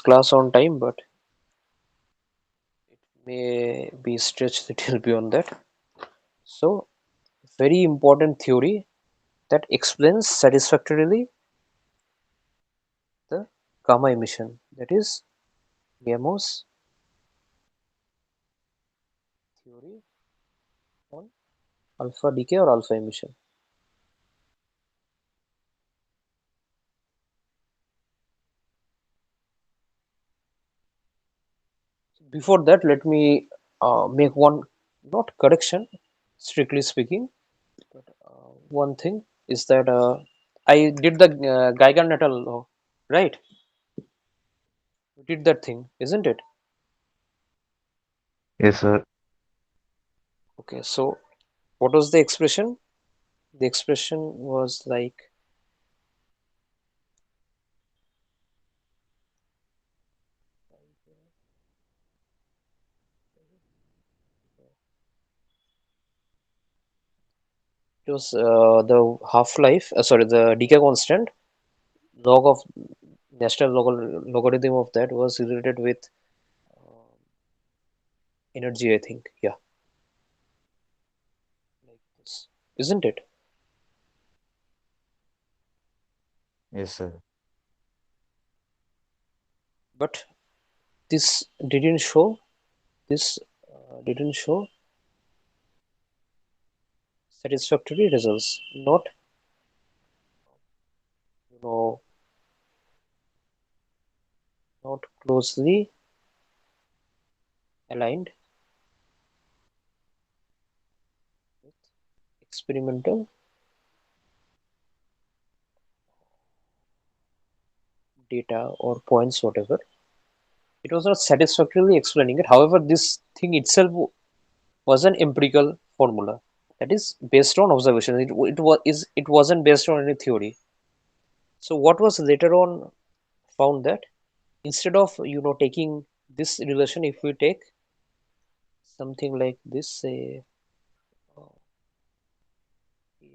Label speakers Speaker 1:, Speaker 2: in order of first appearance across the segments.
Speaker 1: class on time, but it may be stretched a little beyond that. So, very important theory that explains satisfactorily the gamma emission, that is Gamo's theory on alpha decay or alpha emission. Before that, let me make one, not correction, strictly speaking, but one thing is that I did the Geiger natal law, right? You did that thing, isn't it?
Speaker 2: Yes, sir.
Speaker 1: Okay, so what was the expression? The expression was like, it was the half-life, sorry, the decay constant log of natural logarithm of that was related with uh, energy, I think. Yeah, like this, isn't it?
Speaker 2: Yes, sir.
Speaker 1: But this didn't show this didn't show satisfactory results. Not, you know, not closely aligned with experimental data or points, whatever. It was not satisfactorily explaining it. However, this thing itself was an empirical formula that is based on observation. It wasn't based on any theory. So what was later on found that instead of taking this relation, if we take something like this, say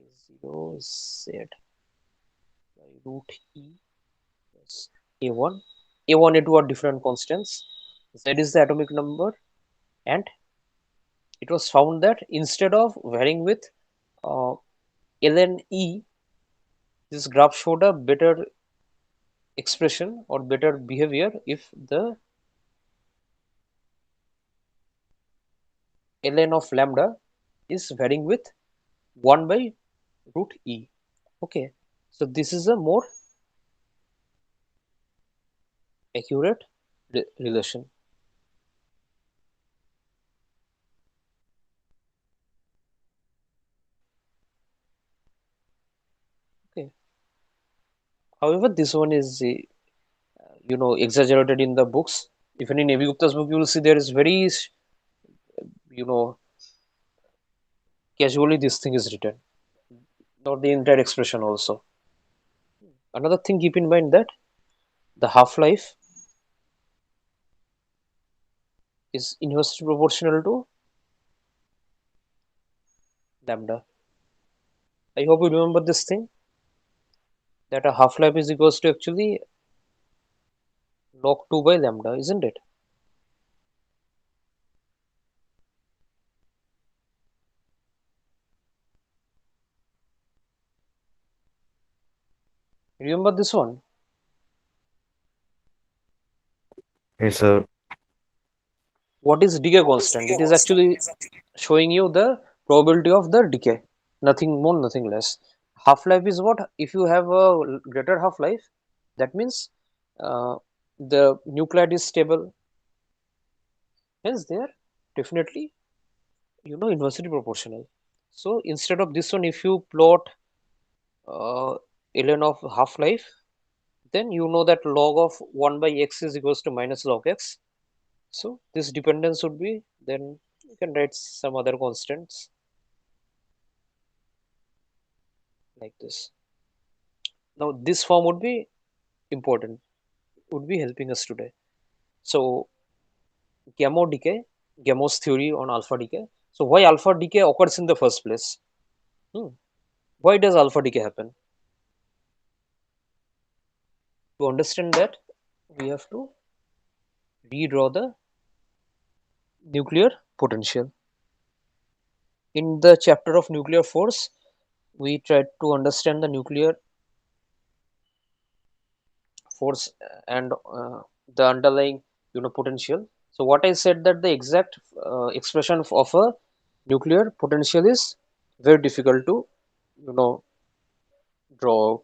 Speaker 1: a0 z by root e plus a1, a1 a2 are different constants, z is the atomic number, and it was found that instead of varying with uh, ln e, this graph showed a better expression or better behavior if the ln of lambda is varying with 1 by root e. Okay, so this is a more accurate relation. Okay, however, this one is exaggerated in the books. Even in Avi Gupta's book, you will see there is very you know casually this thing is written, not the entire expression also. Another thing, keep in mind that the half-life is inversely proportional to lambda. I hope you remember this thing, that a half-life is equals to actually log 2 by lambda, isn't it? Remember this one?
Speaker 2: Yes, sir.
Speaker 1: What is decay constant? It is actually showing you the probability of the decay, nothing more, nothing less. Half-life is what? If you have a greater half-life, that means uh, the nuclide is stable, hence they are definitely inversely proportional. So instead of this one, if you plot uh, ln of half-life, then you know that log of 1 by x is equals to minus log x. So this dependence would be, then you can write some other constants like this. Now this form would be important, would be helping us today. So gamma decay, Gamo's theory on alpha decay. So why alpha decay occurs in the first place? Hmm. Why does alpha decay happen? To understand that, we have to redraw the nuclear potential. In the chapter of nuclear force, we tried to understand the nuclear force and the underlying potential. So what I said that the exact expression of a nuclear potential is very difficult to you know draw out.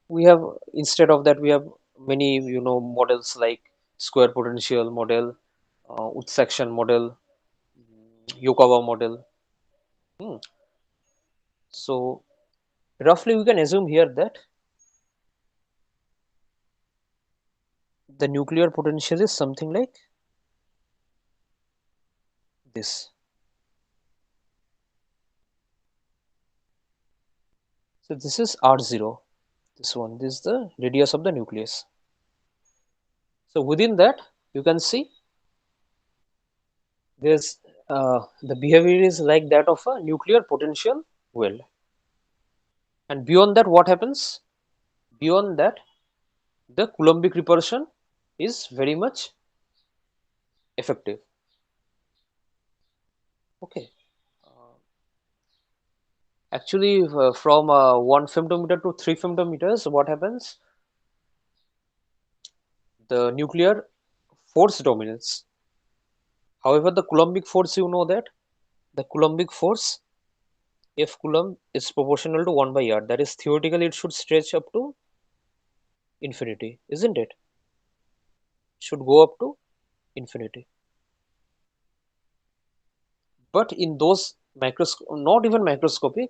Speaker 1: We have, instead of that, we have many models like square potential model, Utsaction model, Yokawa model. Hmm. So roughly we can assume here that the nuclear potential is something like this. So this is R0. This is the radius of the nucleus. So within that, you can see there's the behavior is like that of a nuclear potential weld. And beyond that, what happens? Beyond that, the Coulombic repulsion is very much effective. Okay. Uh, Actually, from 1 femtometer to 3 femtometers, what happens? The nuclear force dominates. However, the Coulombic force, you know that the Coulombic force, F Coulomb, is proportional to 1 by R. That is, theoretically, it should stretch up to infinity, isn't it? Should go up to infinity. But in those not even microscopic,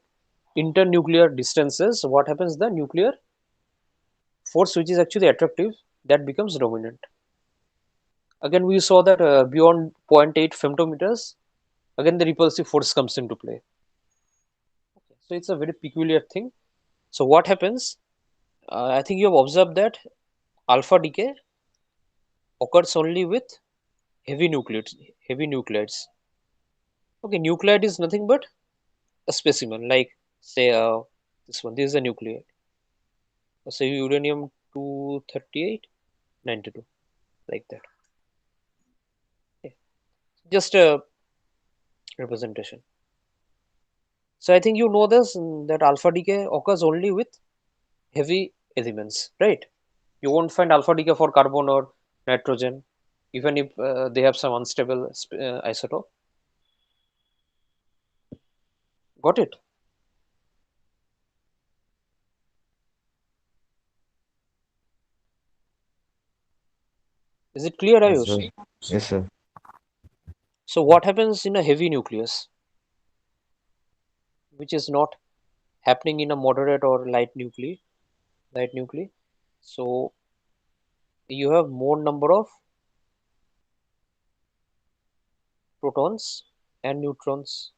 Speaker 1: internuclear distances, what happens? The nuclear force, which is actually attractive, that becomes dominant. Again, we saw that beyond zero point 0.8 femtometers, again the repulsive force comes into play. So it's a very peculiar thing. So what happens? I think you have observed that alpha decay occurs only with heavy nucleides. Heavy nucleides. Okay, nuclide is nothing but a specimen, like say this one. This is a nucleide. Say uranium 238 92, like that. Okay. Just a representation. So I think you know this, that alpha decay occurs only with heavy elements, right? You won't find alpha decay for carbon or nitrogen, even if they have some unstable isotope. Got it? Is it clear,
Speaker 2: Yes,
Speaker 1: Ayush?
Speaker 2: sir. Yes, sir.
Speaker 1: So what happens in a heavy nucleus, which is not happening in a moderate or light nuclei? Light nuclei. So you have more number of protons and neutrons.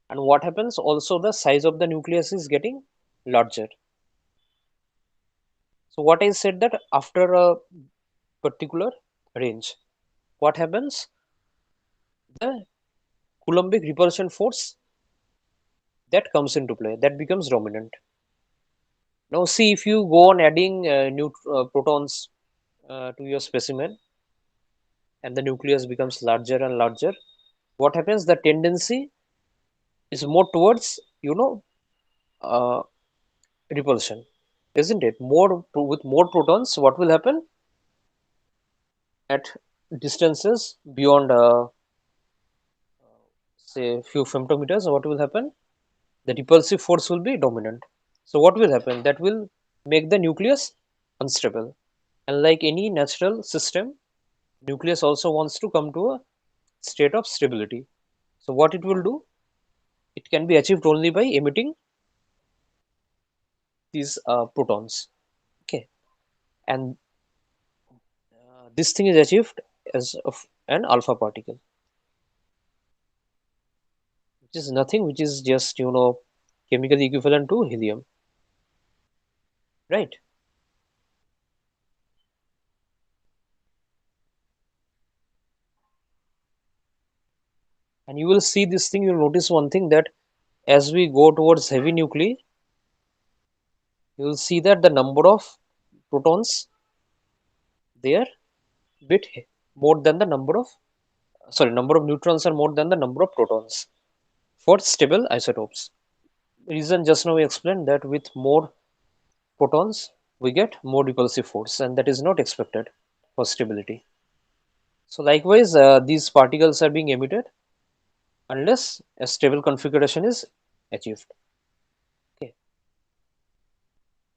Speaker 1: And what happens? Also, the size of the nucleus is getting larger. So what I said that after a particular range, what happens? The Coulombic repulsion force that comes into play, that becomes dominant. Now see, if you go on adding protons to your specimen and the nucleus becomes larger and larger, what happens? The tendency is more towards uh, repulsion, isn't it? With more protons, what will happen at distances beyond say few femtometers? What will happen? The repulsive force will be dominant. So what will happen? That will make the nucleus unstable. And like any natural system, nucleus also wants to come to a state of stability. So what it will do? It can be achieved only by emitting these protons. Okay, and this thing is achieved as of an alpha particle, which is nothing, which is just chemically equivalent to helium, right? And you will see this thing, you'll notice one thing, that as we go towards heavy nuclei, you will see that the number of protons there bit more than the number of, sorry, number of neutrons are more than the number of protons for stable isotopes. Reason just now we explained that with more protons we get more repulsive force, and that is not expected for stability. So likewise, these particles are being emitted unless a stable configuration is achieved. Okay,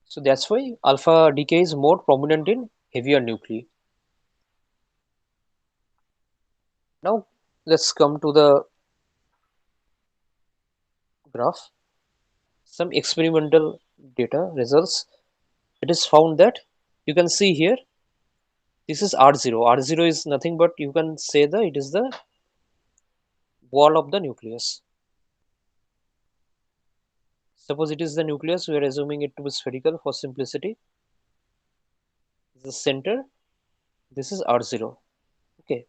Speaker 1: so that's why alpha decay is more prominent in heavier nuclei. Now let's come to the graph. Some experimental data results. It is found that you can see here, this is R0. R0 is nothing but, you can say that it is the wall of the nucleus. Suppose it is the nucleus, we are assuming it to be spherical for simplicity. The center, this is R0. Okay.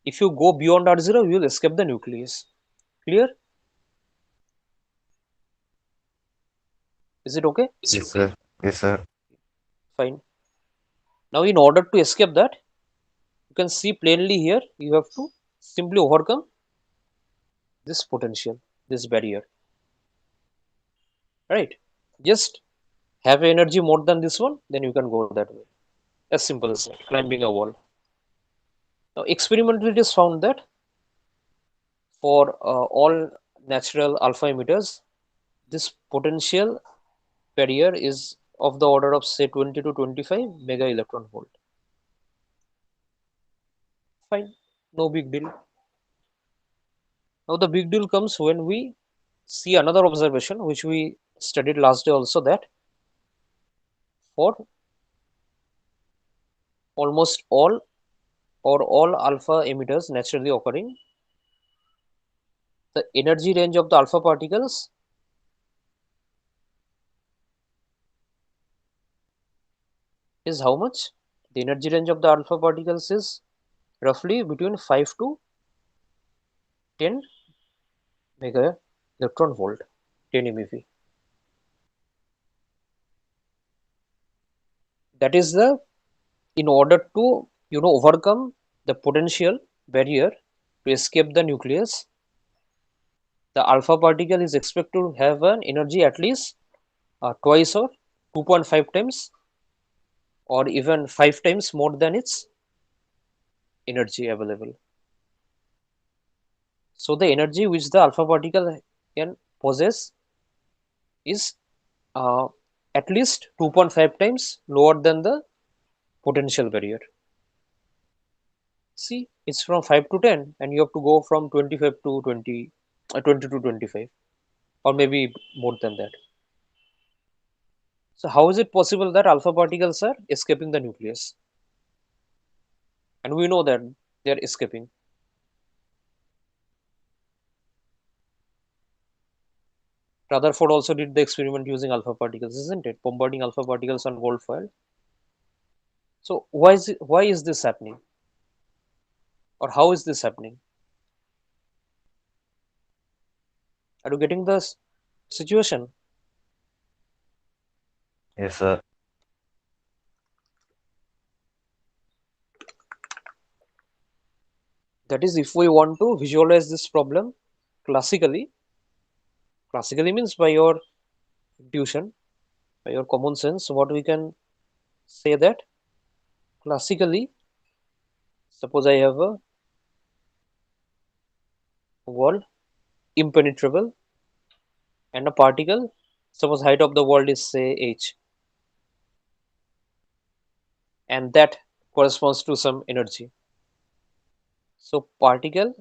Speaker 1: If you go beyond R0, you will escape the nucleus. Clear? Is it okay?
Speaker 2: Yes, sir. Yes, sir.
Speaker 1: Fine. Now, in order to escape that, you can see plainly here, you have to simply overcome this potential, this barrier. Right? Just have energy more than this one, then you can go that way. As simple as that, climbing a wall. Now, experimentally, it is found that for all natural alpha emitters, this potential barrier is of the order of say 20 to 25 mega electron volt. Fine, no big deal. Now the big deal comes when we see another observation which we studied last day also, that for almost all or all alpha emitters naturally occurring, the energy range of the alpha particles is how much? The energy range of the alpha particles is roughly between 5 to 10 mega electron volt, 10 MeV. That is the, in order to overcome the potential barrier to escape the nucleus, the alpha particle is expected to have an energy at least twice or 2.5 times or even 5 times more than its energy available. So the energy which the alpha particle can possess is uh, at least 2.5 times lower than the potential barrier. See, it's from 5 to 10 and you have to go from 25 to 20 to 25, or maybe more than that. So how is it possible that alpha particles are escaping the nucleus? And we know that they are escaping. Rutherford also did the experiment using alpha particles, isn't it? Bombarding alpha particles on gold foil. So why is this happening? Or how is this happening? Are you getting the situation?
Speaker 2: Yes, sir.
Speaker 1: That is, if we want to visualize this problem classically, classically means by your intuition, by your common sense, what we can say that classically, suppose I have a wall impenetrable and a particle, suppose height of the world is say h, and that corresponds to some energy. So particle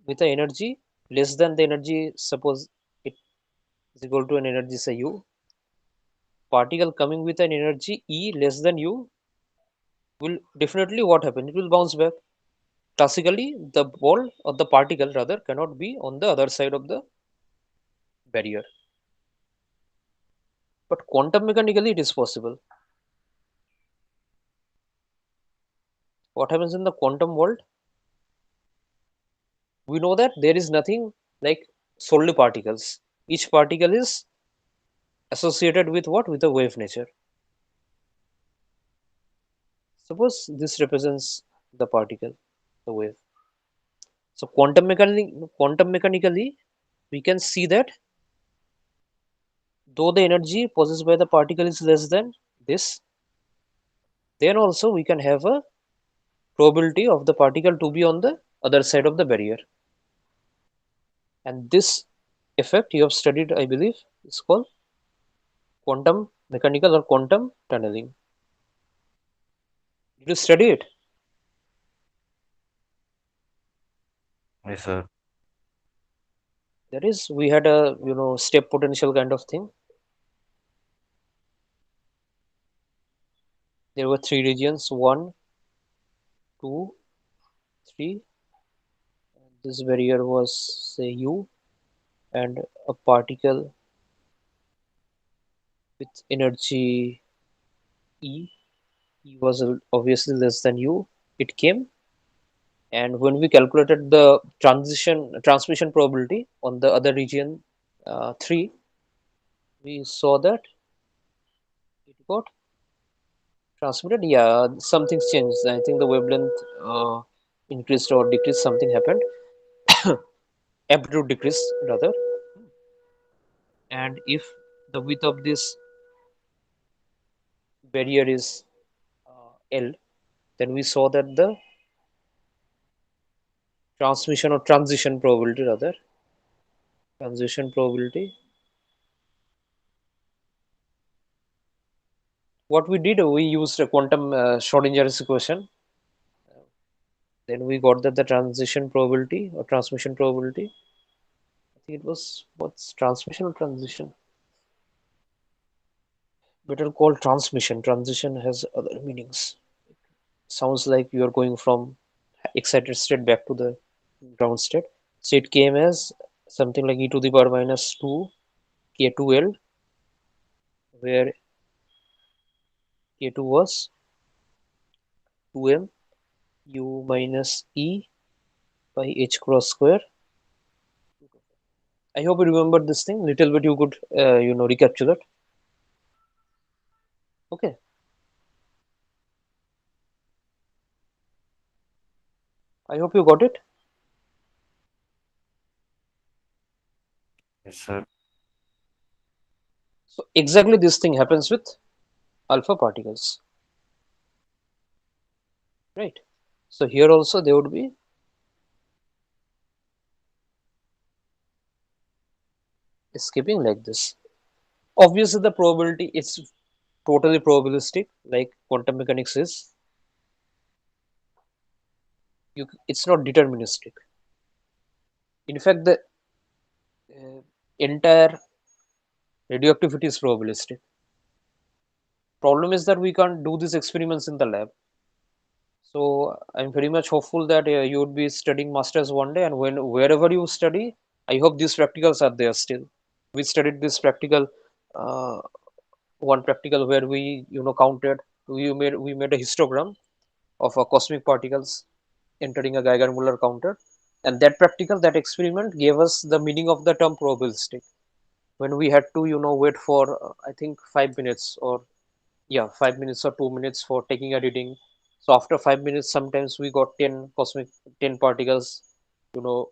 Speaker 1: with an energy less than the energy, suppose it is equal to an energy say u, particle coming with an energy E less than U will definitely what happen? It will bounce back. Classically, the ball or the particle rather cannot be on the other side of the barrier. But quantum mechanically it is possible. What happens in the quantum world? We know that there is nothing like solely particles. Each particle is associated with what? With a wave nature. Suppose this represents the particle, the wave. So quantum mechanically, we can see that though the energy possessed by the particle is less than this, then also we can have a probability of the particle to be on the other side of the barrier. And this effect you have studied, I believe, is called quantum mechanical or quantum tunneling. Did you study it?
Speaker 2: Yes, sir.
Speaker 1: That is, we had a step potential kind of thing. There were three regions: one, two, three. This barrier was say U, and a particle with energy E. E was obviously less than U. It came, and when we calculated the transmission probability on the other region 3, we saw that it got transmitted. Yeah, something's changed. I think the wavelength increased or decreased. Something happened. Amplitude decreased rather. And if the width of this barrier is L, then we saw that the transmission or transition probability. What we did, we used a quantum Schrodinger's equation. Then we got that the transition probability or transmission probability. I think it was what's transmission or transition? Better call transmission. Transition has other meanings. Sounds like you are going from excited state back to the ground state. So it came as something like e to the power minus 2 k2l, where k2 was 2m u minus e by h cross square. I hope you remember this thing. Little bit you could recapitulate. Okay. I hope you got it.
Speaker 2: Yes, sir.
Speaker 1: So exactly this thing happens with alpha particles, right? So here also they would be escaping like this. Obviously, the probability is totally probabilistic, like quantum mechanics is. It's not deterministic. In fact, the entire radioactivity is probabilistic. Problem is that we can't do these experiments in the lab. So I'm very much hopeful that you would be studying masters one day, and wherever you study, I hope these practicals are there still. We studied this practical, uh, one practical where we counted. We made a histogram of cosmic particles entering a Geiger-Müller counter, and that practical, that experiment gave us the meaning of the term probabilistic. When we had to wait for I think 5 minutes, or yeah, 5 minutes or 2 minutes for taking a reading. So after 5 minutes, sometimes we got 10 particles, you know,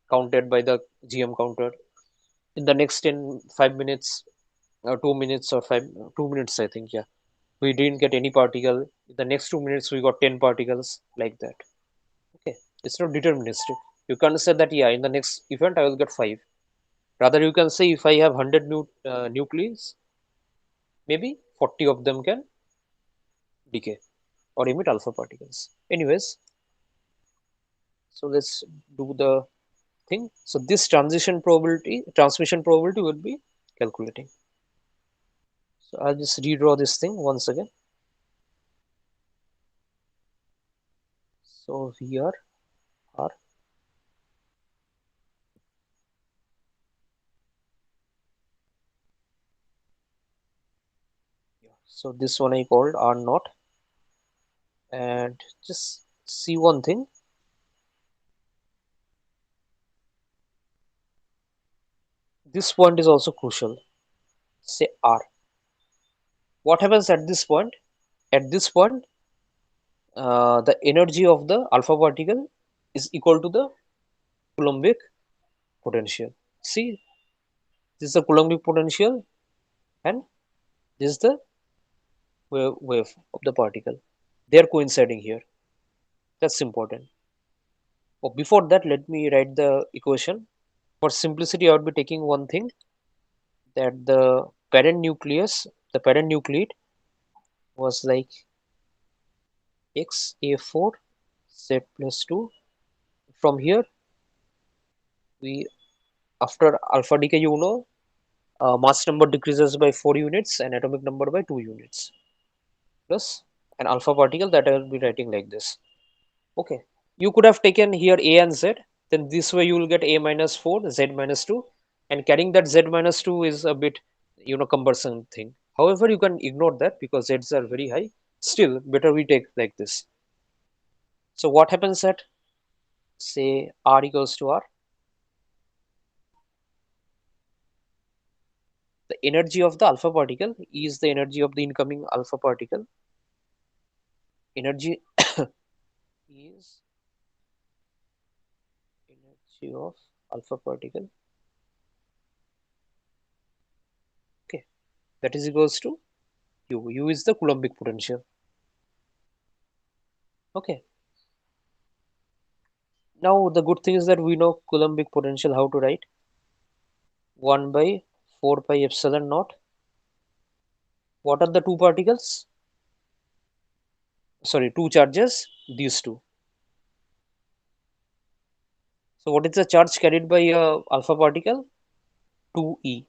Speaker 1: counted by the GM counter. In the next 5 minutes, 2 minutes or 2 minutes, I think, yeah, we didn't get any particle. In the next 2 minutes, we got 10 particles like that. Okay, it's not deterministic. You can't say that yeah, in the next event I will get five. Rather, you can say if I have 100 nucleus, maybe 40 of them can decay or emit alpha particles. Anyways, so let's do the thing. So this transmission probability will be calculating. So I'll just redraw this thing once again. So here are, so this one I called R naught, and just see one thing. This point is also crucial. Say R. What happens at this point? At this point, the energy of the alpha particle is equal to the Coulombic potential. See, this is the Coulombic potential, and this is the wave of the particle. They are coinciding here. That's important. Oh, before that, let me write the equation. For simplicity, I would be taking one thing, that the parent nucleate was like xa4 z plus 2. From here, we after alpha decay, mass number decreases by 4 units and atomic number by 2 units, plus an alpha particle that I will be writing like this. Okay, you could have taken here a and z, then this way you will get a minus 4 z minus 2, and carrying that z minus 2 is a bit cumbersome thing. However, you can ignore that because z's are very high. Still better we take like this. So what happens at, say, r equals to r, the energy of the alpha particle is the energy of the incoming alpha particle. Energy is energy of alpha particle. Okay, that is equals to u. U is the Coulombic potential. Okay. Now the good thing is that we know Coulombic potential how to write. 1 by 4 pi epsilon naught. What are the two particles? Sorry, two charges. These two. So what is the charge carried by alpha particle? 2e.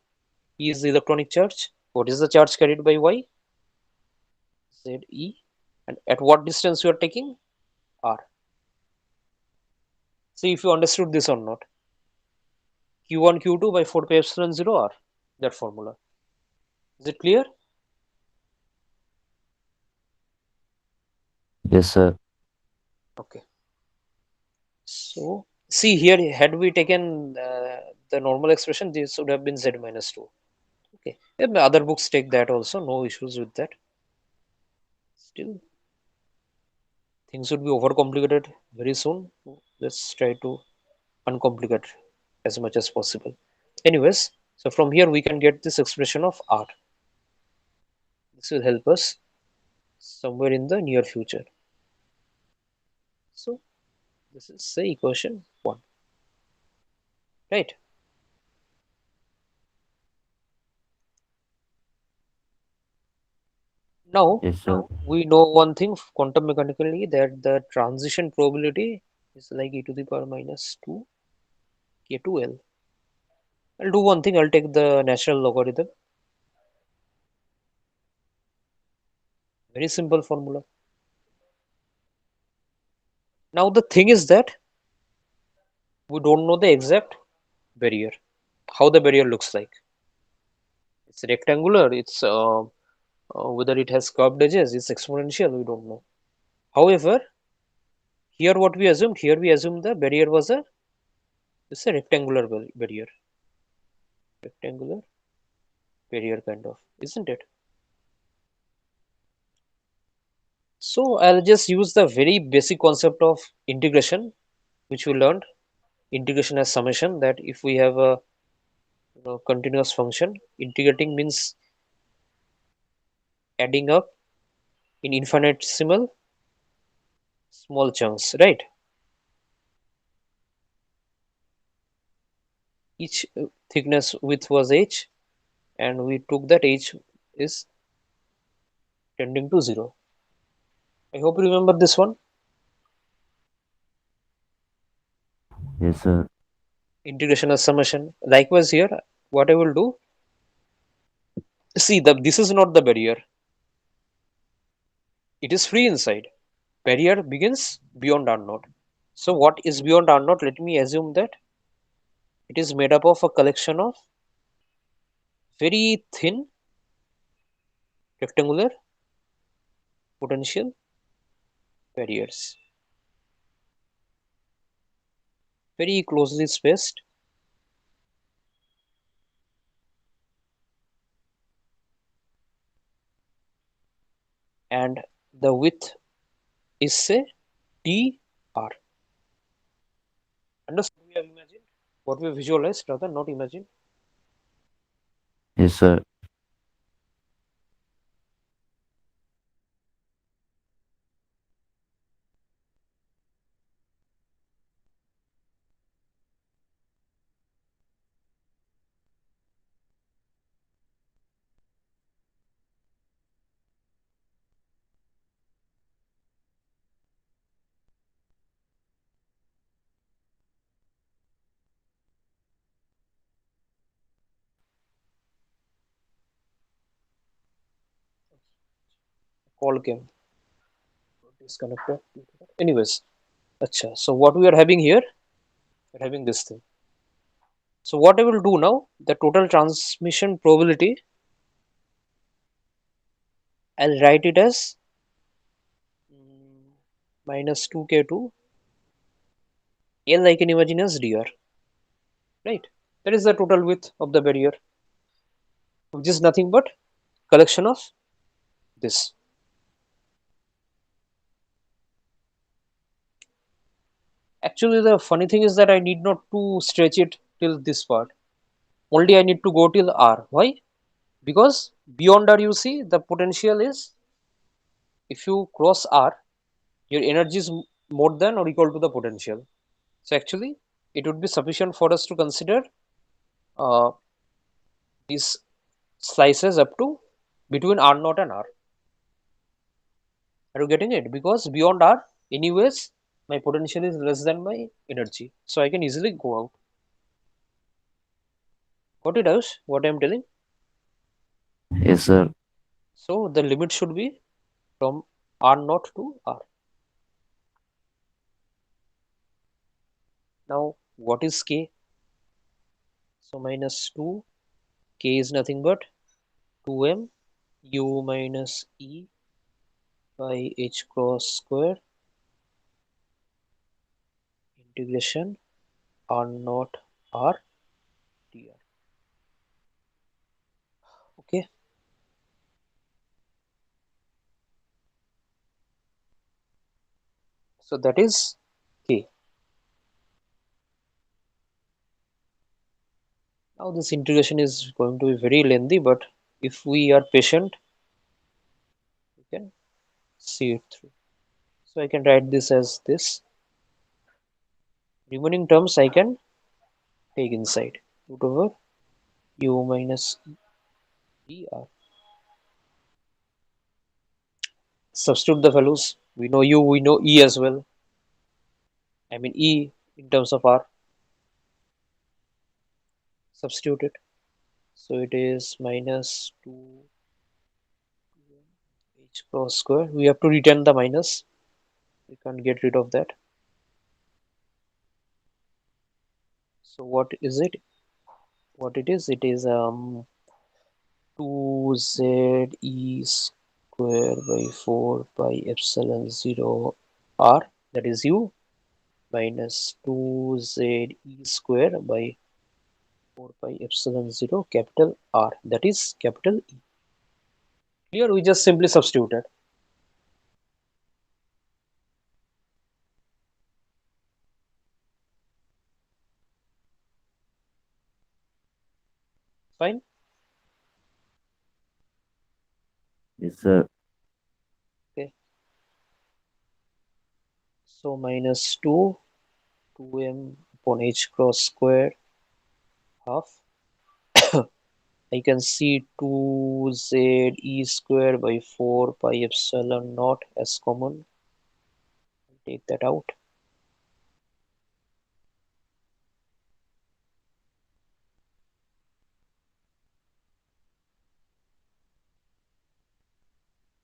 Speaker 1: E is the electronic charge. What is the charge carried by y? Ze. And at what distance you are taking? R. See if you understood this or not. Q1 Q2 by 4 pi epsilon 0 R. That formula. Is it clear?
Speaker 2: Yes, sir.
Speaker 1: Okay. So see here, had we taken the normal expression, this would have been z minus 2. Okay. And other books take that also, no issues with that. Still, things would be overcomplicated very soon. Let's try to uncomplicate as much as possible. Anyways, so from here we can get this expression of r. This will help us somewhere in the near future. So this is say equation 1, right? Now
Speaker 2: Yes, sir.
Speaker 1: we know one thing quantum mechanically, that the transition probability is like e to the power minus 2 k2l. I'll do one thing, I'll take the natural logarithm. Very simple formula. Now the thing is that we don't know the exact barrier, how the barrier looks like. It's rectangular, it's whether it has curved edges, it's exponential, we don't know. However, here what we assumed, here we assumed the barrier was a, it's a rectangular barrier. Rectangular barrier kind of, isn't it? So I'll just use the very basic concept of integration, which we learned. Integration as summation, that if we have a continuous function, integrating means adding up in infinitesimal small chunks, right? Each thickness width was h, and we took that h is tending to 0. I hope you remember this one.
Speaker 2: Yes, sir.
Speaker 1: Integration as summation. Likewise here, what I will do, see, this is not the barrier. It is free inside. Barrier begins beyond R naught. So what is beyond R naught? Let me assume that it is made up of a collection of very thin rectangular potential barriers, very closely spaced, and the width is say dr. Understood? We have imagined what we visualized, rather not imagined.
Speaker 2: Yes, sir.
Speaker 1: Call came disconnected. Anyways, acha. So what we are having here, we're having this thing. So what I will do now, the total transmission probability, I'll write it as minus 2k2 L I can imagine as dr, right? That is the total width of the barrier, which is nothing but collection of this. Actually, the funny thing is that I need not to stretch it till this part. Only I need to go till R. Why? Because beyond R, you see the potential is, if you cross R, your energy is more than or equal to the potential. So actually, it would be sufficient for us to consider uh, these slices up to between R naught and R. Are you getting it? Because beyond R, anyways, my potential is less than my energy. So I can easily go out. Got it, Ayush? What I'm telling?
Speaker 2: Yes, sir.
Speaker 1: So the limit should be from R naught to R. Now, what is K? So minus 2. K is nothing but 2m u minus E by h cross square integration R naught R dr. Okay, so that is K. Now this integration is going to be very lengthy, but if we are patient, we can see it through. So I can write this as this. Remaining terms I can take inside root over u minus dr. Substitute the values. We know u, we know E as well. I mean E in terms of R. Substitute it. So it is minus 2 h cross square. We have to return the minus. We can't get rid of that. So what is it? What it is? It is 2z e square by 4 pi epsilon 0 r, that is u, minus 2z e square by 4 pi epsilon 0 capital R, that is capital E. Here we just simply substituted. Fine.
Speaker 2: Yes, sir.
Speaker 1: Okay. So minus 2 2m upon h cross square half. I can see 2z e square by 4 pi epsilon naught as common. Take that out.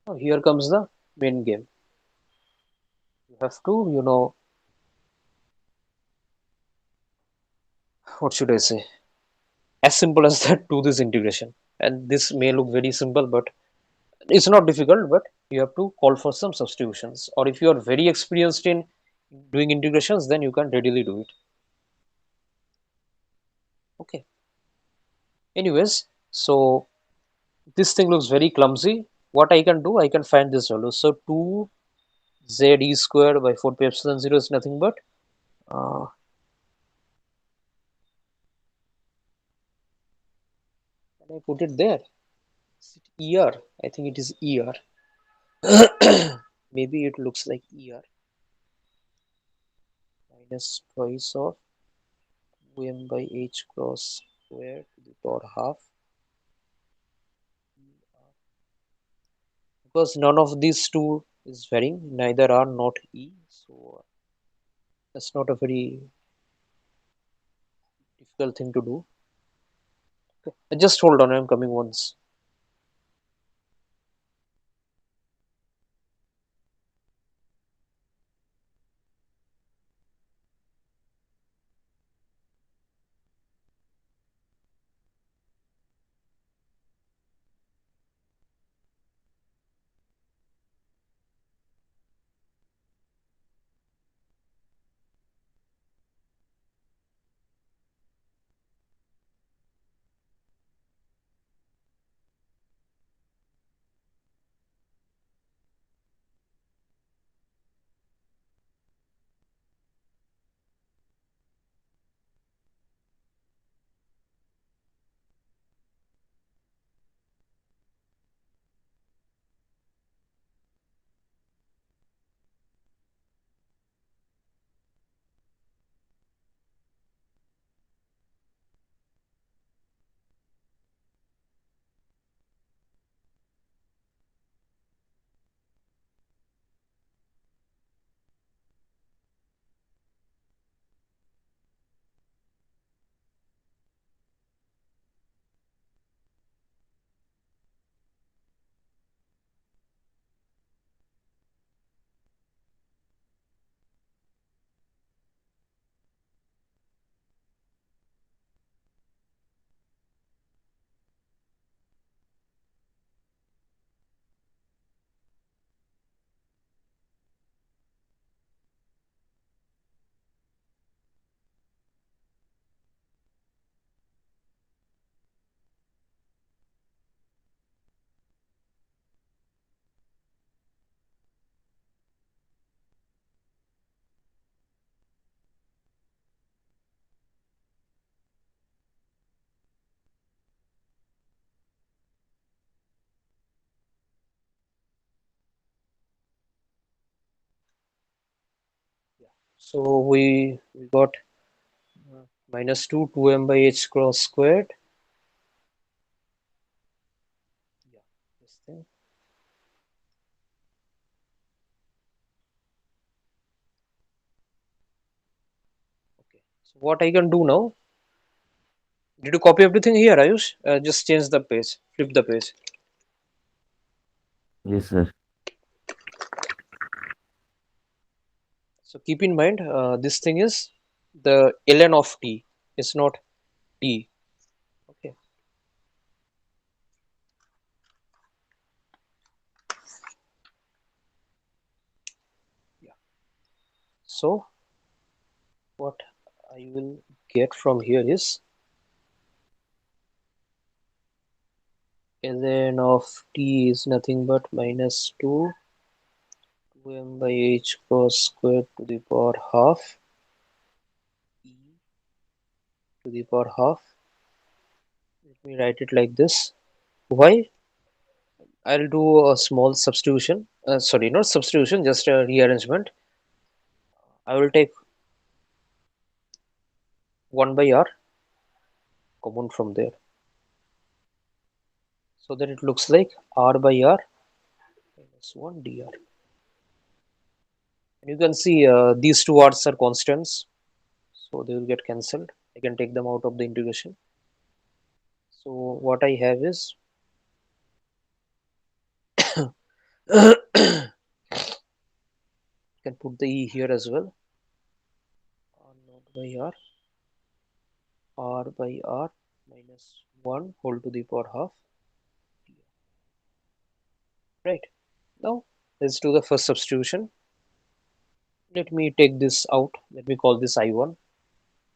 Speaker 1: Now here comes the main game. You have to, what should I say? As simple as that, do this integration. And this may look very simple, but it's not difficult, but you have to call for some substitutions. Or if you are very experienced in doing integrations, then you can readily do it. Okay. Anyways, so this thing looks very clumsy. what I can do, I can find this value. So 2 z e squared by 4 pi epsilon 0 is nothing but uh, can I put it there? Is it ER? I think it is ER. Maybe it looks like ER minus twice of 2m by h cross square to the power half, because none of these two is varying, neither are not E, so that's not a very difficult thing to do. Just hold on, I'm coming once. So we got minus 2 2m by h cross squared. Yeah, this thing. Okay. So what I can do now? Did you copy everything here, Ayush? Just change the page, flip the page.
Speaker 2: Yes, sir.
Speaker 1: So keep in mind, this thing is the ln of t. It's not t. Okay. Yeah. So what I will get from here is ln of t is nothing but minus 2 2m by h cross squared to the power half e to the power half. Let me write it like this. Why? I'll do a small substitution. Sorry, not substitution, just a rearrangement. I will take 1 by r common from there, so that it looks like r by r minus 1 dr. And you can see these two r's are constants, so they will get cancelled. I can take them out of the integration. So what I have is can put the e here as well. R naught by r by r minus 1 whole to the power half. Right. Now let's do the first substitution. Let me take this out. Let me call this I1.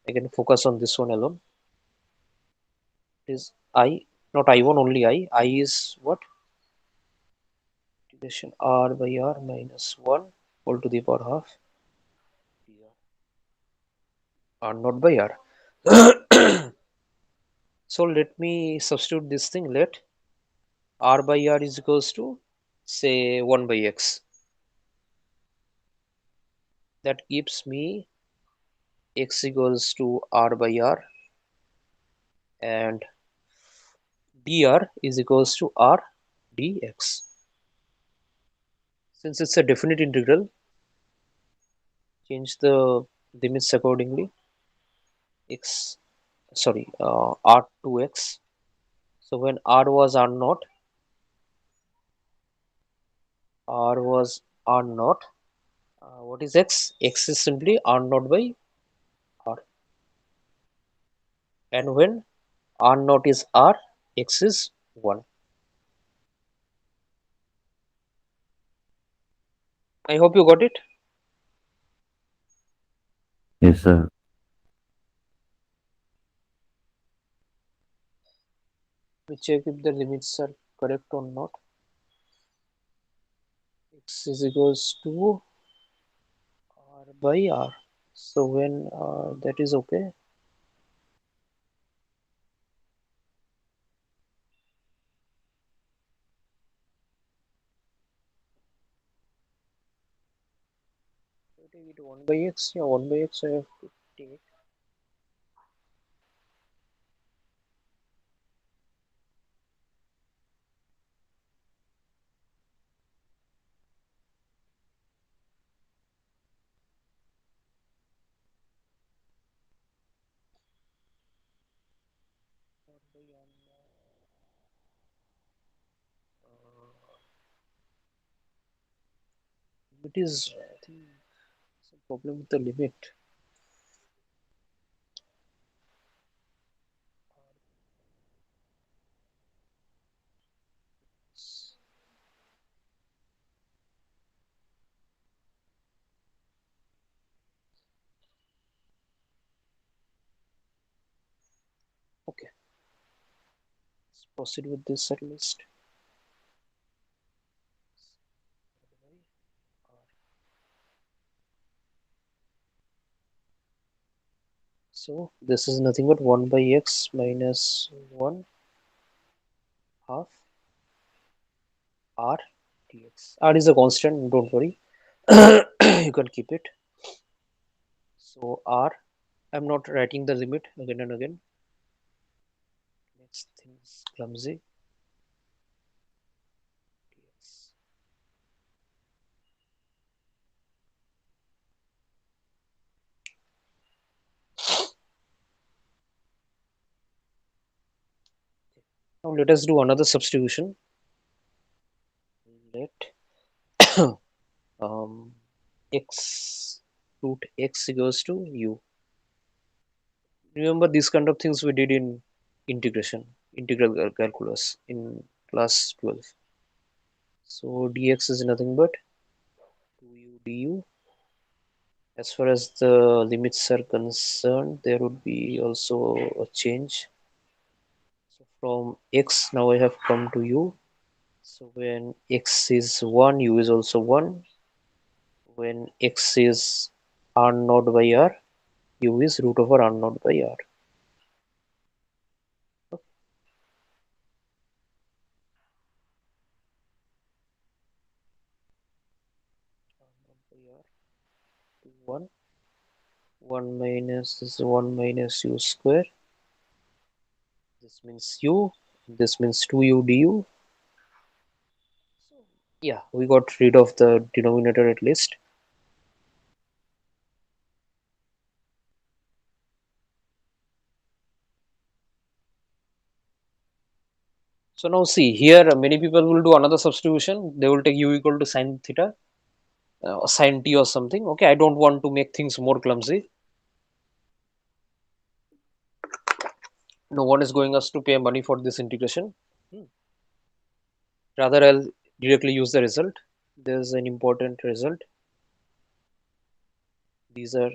Speaker 1: I can focus on this one alone. It is I, not I1 only I. I is what? integration r by r minus 1 whole to the power half r naught by r. So let me substitute this thing. Let r by r is equals to say 1 by x. That gives me x equals to r by r, and dr is equals to r dx. Since it's a definite integral, change the limits accordingly. X, sorry, r to x. So when r was r naught, r was r naught. What is x? X is simply r naught by r. And when r naught is r, x is 1. I hope you got it.
Speaker 2: Yes, sir.
Speaker 1: We check if the limits are correct or not. X is equals to r by r. So when that is okay. Take it 1 by x. Yeah, 1 by x I have to take. It is, I think, some problem with the limit. Okay, let's proceed with this at least. So this is nothing but 1 by x minus 1 half r dx. R is a constant, don't worry. You can keep it. So r, I'm not writing the limit again and again. Makes things clumsy. Dx. Now let us do another substitution. Let um, x root x equals to u. Remember these kind of things we did in integration, integral calculus in class 12. So dx is nothing but 2u du. As far as the limits are concerned, there would be also a change. So from x, now I have come to u. So when x is 1, u is also 1. When x is r naught by r, u is root over r naught by r. Okay. R naught by r to 1. 1 minus this is 1 minus u square. This means u. This means 2u du. Yeah, we got rid of the denominator at least. So now see here, many people will do another substitution. They will take u equal to sine theta, sine t or something. Okay, I don't want to make things more clumsy. No one is going us to pay money for this integration. Rather, I'll directly use the result. There's an important result. These are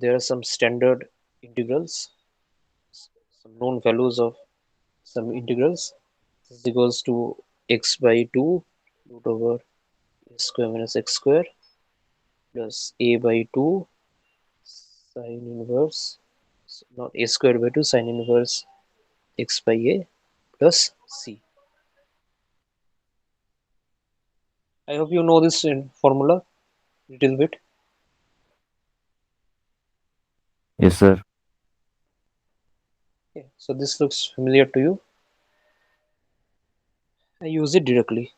Speaker 1: there are some standard integrals, some known values of some integrals. is equals to x by 2 root over a square minus x square plus a by 2 sine inverse, not a square by 2 sine inverse x by a plus c. I hope you know this in formula little bit.
Speaker 2: Yes, sir.
Speaker 1: Okay, so this looks familiar to you. I use it directly.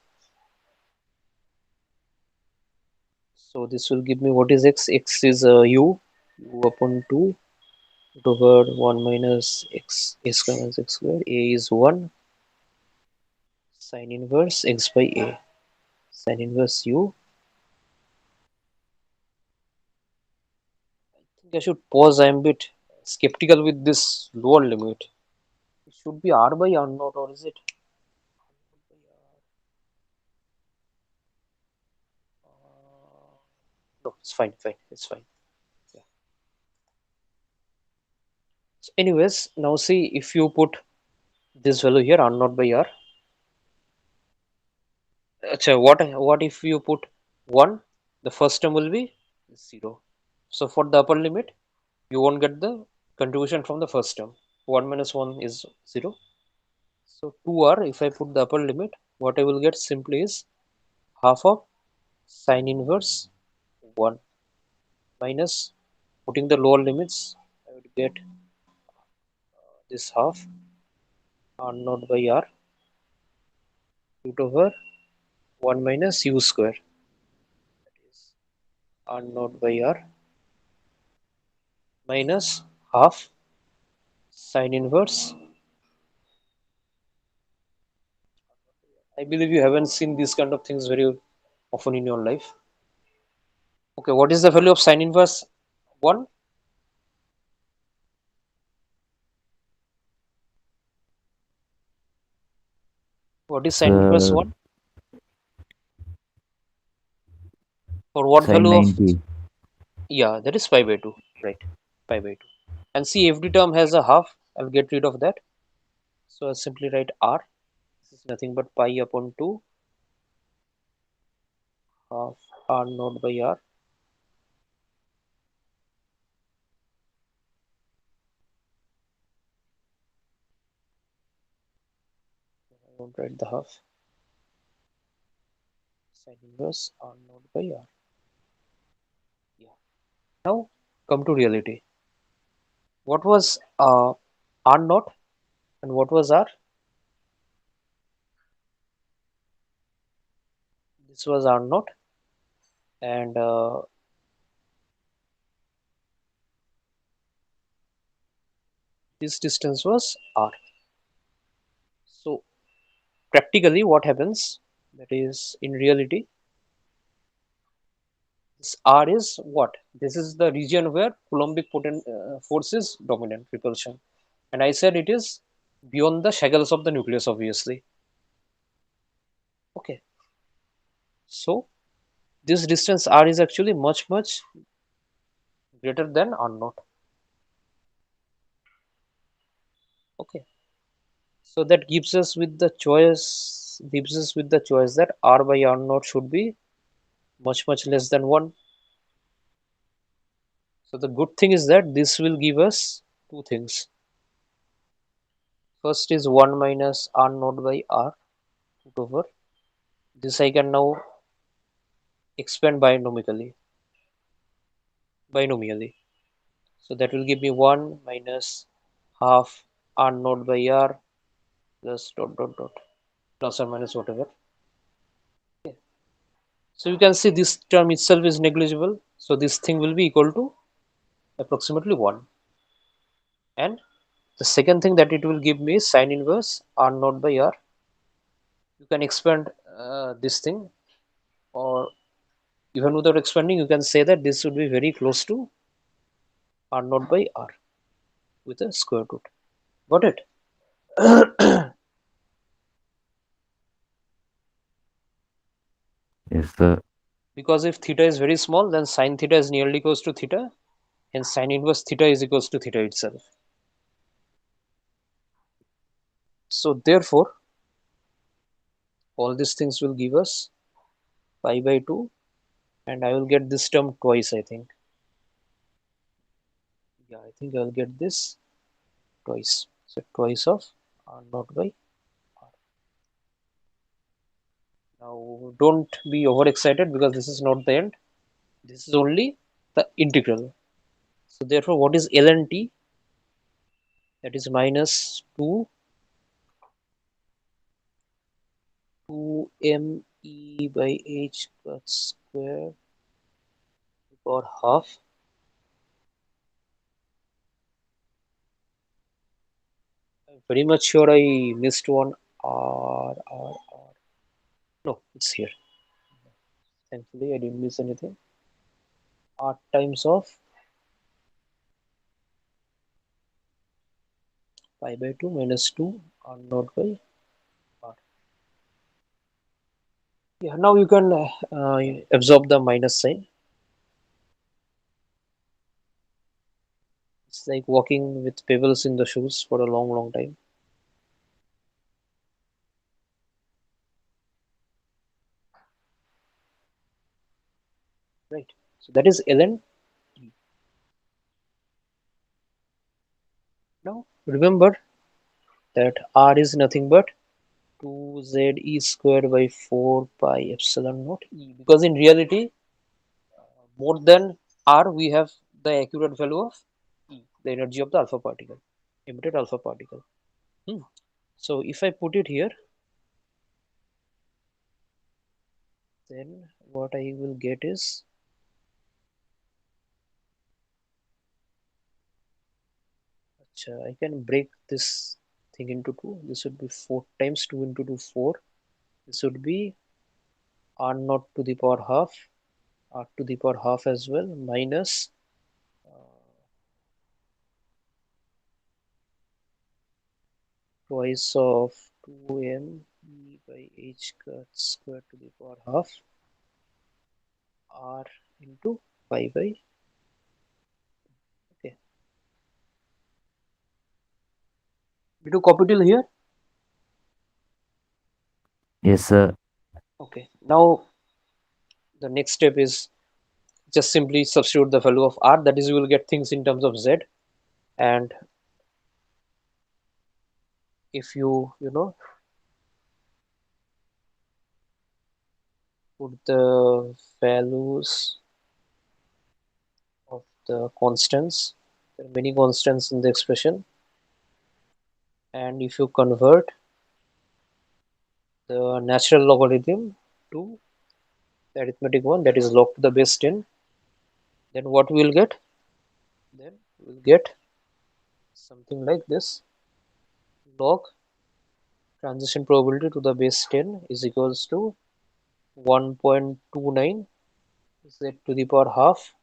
Speaker 1: So this will give me what is x? X is u upon 2 root over 1 minus x a square minus x square. A is 1 sine inverse x by a. Sine inverse u. I think I should pause. I am a bit skeptical with this lower limit. It should be r by r naught, or is it? No, it's fine, fine, it's fine. Yeah. So anyways, now see if you put this value here, r naught by r. Achha, what if you put 1? The first term will be 0. So for the upper limit, you won't get the contribution from the first term. 1 minus 1 is 0. So 2r, if I put the upper limit, what I will get simply is half of sine inverse 1 minus, putting the lower limits, I would get this half r naught by r root over 1 minus u square, that is r naught by r minus half sine inverse. I believe you haven't seen these kind of things very often in your life. Okay, what is the value of sine inverse 1? What is
Speaker 2: It's
Speaker 1: sine inverse 1? For what
Speaker 2: sine
Speaker 1: value of,
Speaker 2: 90.
Speaker 1: yeah, that is pi by 2, right? Pi by 2. And see, every term has a half. I'll get rid of that. So I'll simply write r. This is nothing but pi upon 2 half r naught by r. I won't write the half. Sine inverse r naught by r. Yeah. Now come to reality. What was r naught and what was r? This was r naught, and this distance was r. So practically what happens, that is in reality, this r is what? This is the region where Coulombic force is dominant, repulsion. And I said it is beyond the shackles of the nucleus, obviously. Okay. So this distance r is actually much, much greater than r naught. Okay. So that gives us with the choice that r by r naught should be much, much less than 1. So the good thing is that this will give us two things. First is 1 minus r naught by r root over. This I can now expand binomially. So that will give me 1 minus half r naught by r plus dot dot dot plus or minus whatever. Okay. So you can see this term itself is negligible. So this thing will be equal to approximately 1. And the second thing that it will give me is sine inverse r naught by r. You can expand this thing, or even without expanding, you can say that this would be very close to r naught by r with a square root. Got it?
Speaker 2: Yes, sir.
Speaker 1: Because if theta is very small, then sine theta is nearly equals to theta, and sine inverse theta is equals to theta itself. So therefore, All these things will give us pi by 2, and I will get this term twice, I think. Yeah, I think I'll get this twice. So twice of r naught by r. Now don't be overexcited because this is not the end. This is only the integral. So therefore, what is ln t? That is minus 2 2me by h cut square or half. I'm very much sure I missed one r. No, it's here. Thankfully, I didn't miss anything. R times of pi by 2 minus 2 r naught by r. Yeah, now you can absorb the minus sign. It's like walking with pebbles in the shoes for a long, long time. Right. So that is ln. Now remember that r is nothing but 2z e squared by 4 pi epsilon naught e, because in reality more than r we have the accurate value of e, the energy of the alpha particle, emitted alpha particle. Hmm. So if I put it here, then what I will get is, I can break this thing into two. This would be 4 times 2 into 2 4. This would be r naught to the power half, r to the power half as well, minus twice of 2m e by h cut square to the power half r into pi by. Okay, we do copy till here.
Speaker 2: Yes, sir.
Speaker 1: Okay, now the next step is just simply substitute the value of r, that is you will get things in terms of z. And if you put the values of the constants, there are many constants in the expression, and if you convert the natural logarithm to the arithmetic one, that is log to the base 10, then what we will get? Then we'll get something like this: log transition probability to the base 10 is equals to 1.29 z to the power half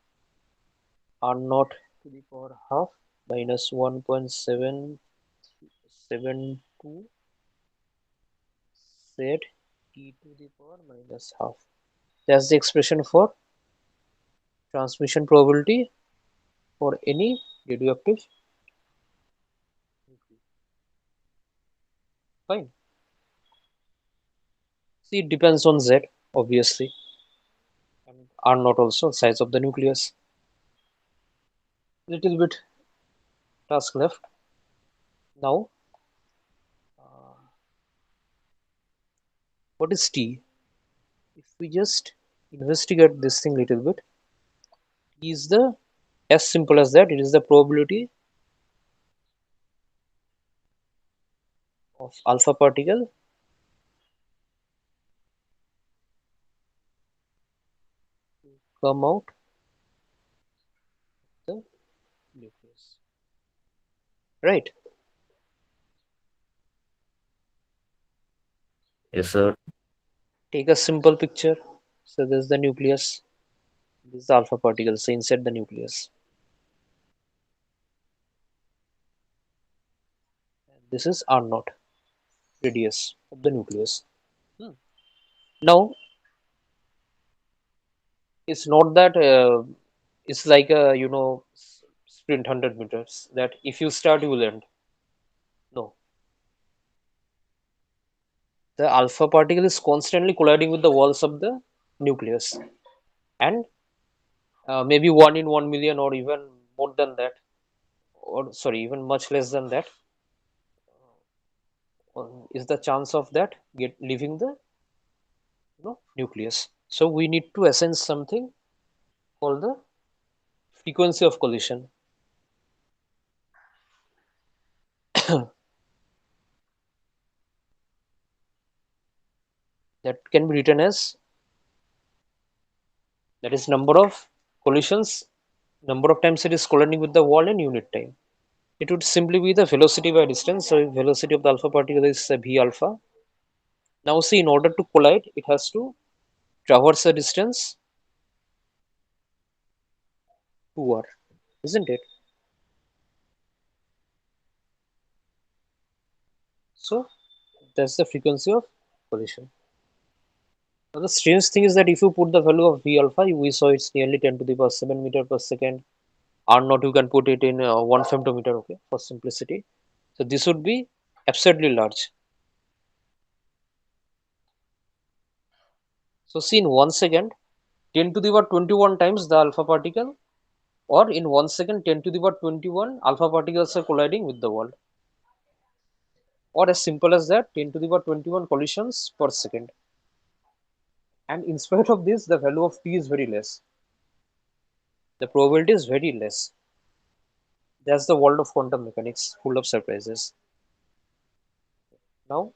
Speaker 1: r naught to the power half minus 1.772 z e to the power minus half. That's the expression for transmission probability for any radioactive nuclei. Fine. See, it depends on z, obviously, and r naught also, size of the nucleus. Little bit task left. Now, uh, what is T? If we just investigate this thing little bit, T is the, as simple as that, it is the probability of alpha particle to come out the nucleus. Right?
Speaker 2: Yes, sir.
Speaker 1: Take a simple picture. So this is the nucleus. This is the alpha particle. So inside the nucleus. This is R naught, radius of the nucleus. Hmm. Now it's not that it's like a sprint 100 meters that if you start you will end. No, the alpha particle is constantly colliding with the walls of the nucleus, and maybe 1 in 1 million, or even more than that, or sorry, even much less than that, is the chance of that get leaving the nucleus. So we need to assign something called the frequency of collision. That can be written as, that is number of collisions, number of times it is colliding with the wall in unit time. It would simply be the velocity by distance. So velocity of the alpha particle is v alpha. Now see, in order to collide, it has to traverse a distance 2r, isn't it? So that's the frequency of collision. Now the strange thing is that if you put the value of v alpha, we saw it's nearly 10 to the power 7 meter per second. R naught, you can put it in 1 femtometer, okay, for simplicity. So this would be absurdly large. So see, in 1 second, 10 to the power 21 times the alpha particle, or in 1 second, 10 to the power 21 alpha particles are colliding with the wall, or as simple as that, 10 to the power 21 collisions per second. And in spite of this, the value of t is very less. The probability is very less. That's the world of quantum mechanics, full of surprises. Now,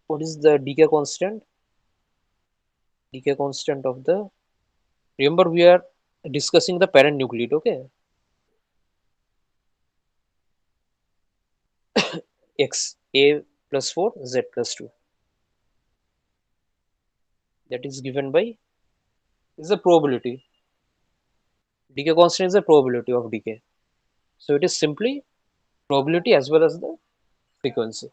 Speaker 1: what is the decay constant? Decay constant of the, remember we are discussing the parent nucleate, okay? X, A plus 4, Z plus 2. That is given by, is the probability. Decay constant is the probability of decay. So it is simply probability as well as the frequency.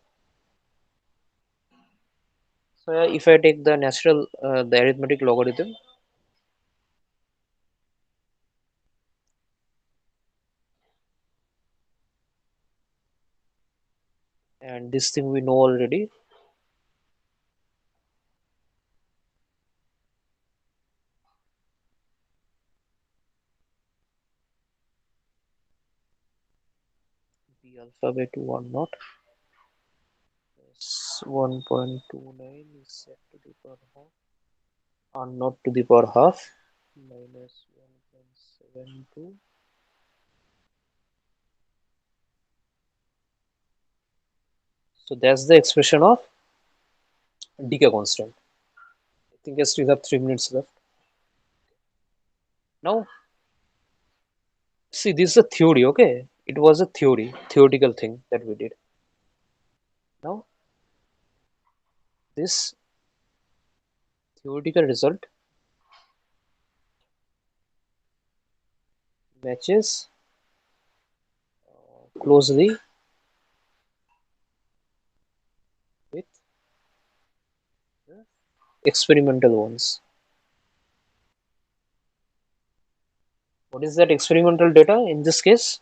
Speaker 1: So if I take the natural, the arithmetic logarithm, and this thing we know already, b alpha by 2 1 naught is 1.29 is set to the power half, r naught to the power half minus 1.72. So that's the expression of decay constant. I think I still have 3 minutes left. Now, see, this is a theory, okay? It was a theoretical thing that we did. Now, this theoretical result matches closely with the experimental ones. What is that experimental data? In this case,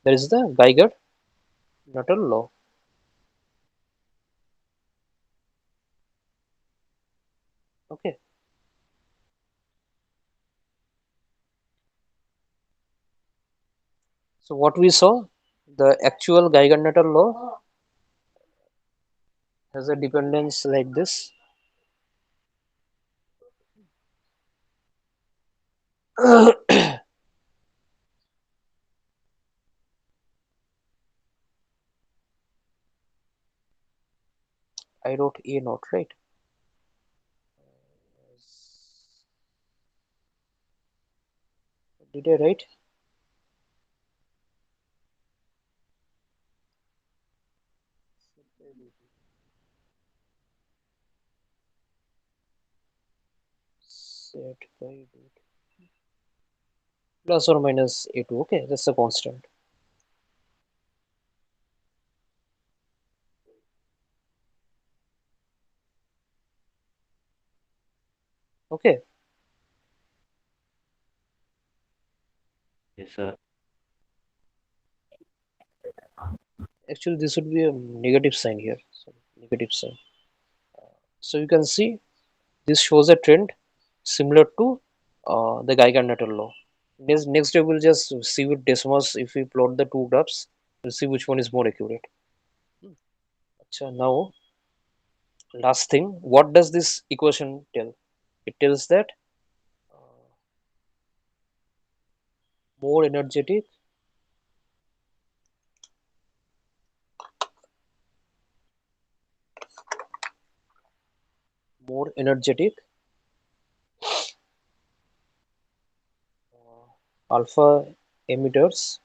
Speaker 1: there is the Geiger-Nuttall law. Okay, so what we saw, the actual Geiger-Nuttall law has a dependence like this. I wrote A naught, right? Did I write? Set by plus or minus A2. Okay, that's a constant. Okay,
Speaker 2: Yes, sir.
Speaker 1: Actually, this would be a negative sign here. So negative sign. So you can see this shows a trend similar to the Geiger-Natal law. Next day we'll just see with Desmos if we plot the two graphs, we'll see which one is more accurate. So now last thing, what does this equation tell? It tells that more energetic, more energetic alpha emitters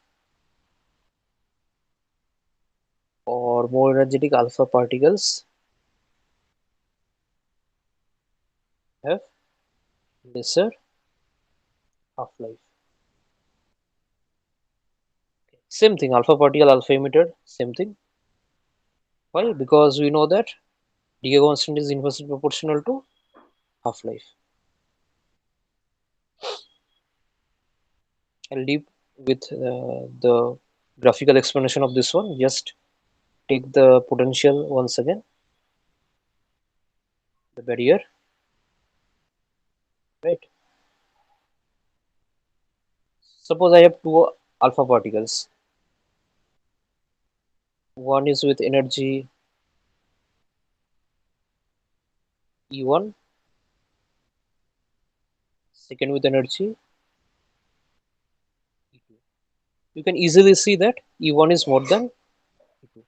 Speaker 1: or more energetic alpha particles have lesser half-life. Same thing, alpha particle, alpha emitter, same thing. Why? Because we know that Decay constant is inversely proportional to half-life. I'll leave with the graphical explanation of this one. Just take the potential once again, the barrier, right? Suppose I have two alpha particles. One is with energy E1, second with energy E2. You can easily see that E1 is more than E2.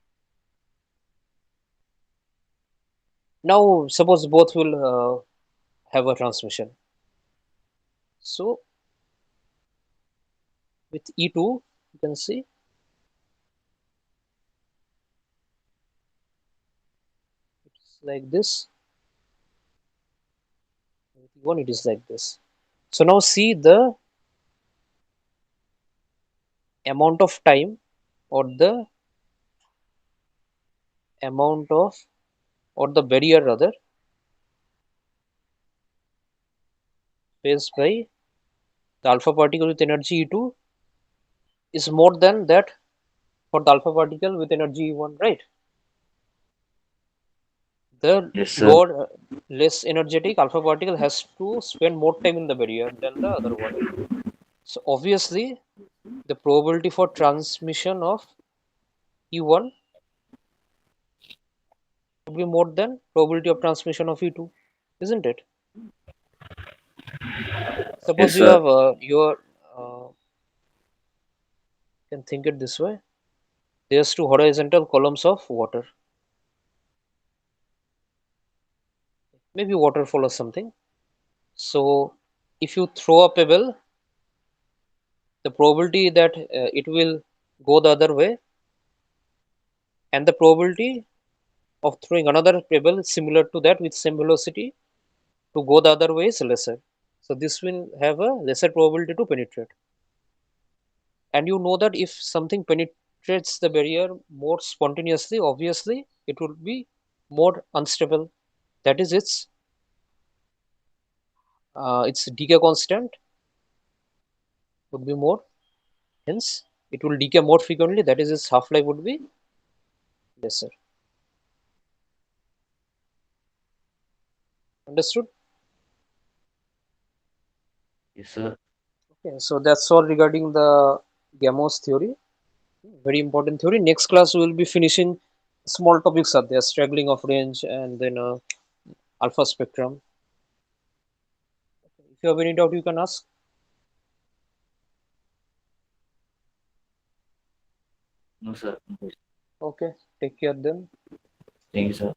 Speaker 1: Now, suppose both will have a transmission. So, with E2, you can see it's like this. With E1, it is like this. So, now see the amount of time or the amount of or the barrier rather faced by the alpha particle with energy E2 is more than that for the alpha particle with energy E1, right? The
Speaker 2: Yes, sir.
Speaker 1: lower, less energetic alpha particle has to spend more time in the barrier than the other one. So obviously, the probability for transmission of E1 would be more than probability of transmission of E2, isn't it?
Speaker 2: Yes,
Speaker 1: Suppose you
Speaker 2: sir.
Speaker 1: have your, you can think it this way. There's two horizontal columns of water, maybe waterfall or something. So if you throw a pebble, the probability that it will go the other way and the probability of throwing another pebble similar to that with same velocity to go the other way is lesser. So this will have a lesser probability to penetrate. And you know that if something penetrates the barrier more spontaneously, obviously it will be more unstable. That is its decay constant would be more. Hence, it will decay more frequently. That is its half life would be lesser. Understood?
Speaker 2: Yes, sir.
Speaker 1: Okay, so that's all regarding the Gamos theory. Very important theory. Next class we will be finishing small topics are there, straggling of range and then alpha spectrum. If you have any doubt, you can ask.
Speaker 2: No, sir.
Speaker 1: Okay, take care then.
Speaker 2: Thank you, sir.